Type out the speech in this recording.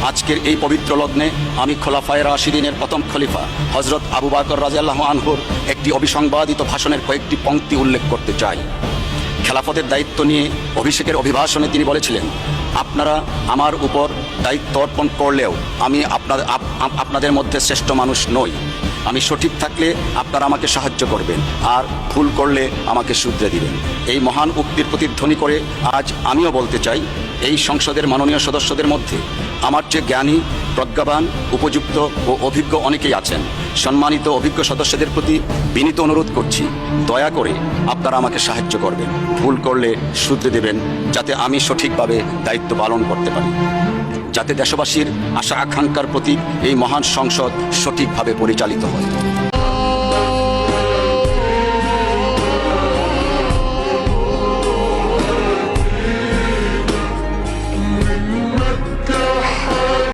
আজকের এই পবিত্র লগ্নে আমি খোলাফায়ে রাশিদিনের প্রথম খলিফা হযরত আবু বকর রাদিয়াল্লাহু আনহুর একটি অবিসংবাদিত ভাষণের কয়েকটি পংক্তি উল্লেখ করতে চাই। খেলাফতের দায়িত্ব নিয়ে অভিষেকের অভিভাষণে তিনি বলেছিলেন, আপনারা আমার উপর দায়িত্ব অর্পণ করলেও আমি আপনাদের মধ্যে শ্রেষ্ঠ মানুষ নই। আমি সঠিক থাকলে আপনারা আমাকে সাহায্য করবেন, আর ভুল করলে আমাকে শুধরে দিবেন। এই মহান উক্তির প্রতিধ্বনি করে আজ আমিও বলতে চাই, এই সংসদের মাননীয় সদস্যদের মধ্যে আমার চেয়ে জ্ঞানী, প্রজ্ঞাবান, উপযুক্ত ও অভিজ্ঞ অনেকেই আছেন। সম্মানিত অভিজ্ঞ সদস্যদের প্রতি বিনীত অনুরোধ করছি, দয়া করে আপনারা আমাকে সাহায্য করবেন, ভুল করলে শুধরে দেবেন, যাতে আমি সঠিকভাবে দায়িত্ব পালন করতে পারি, যাতে দেশবাসীর আশা আকাঙ্ক্ষার প্রতি এই মহান সংসদ সঠিকভাবে পরিচালিত হয়।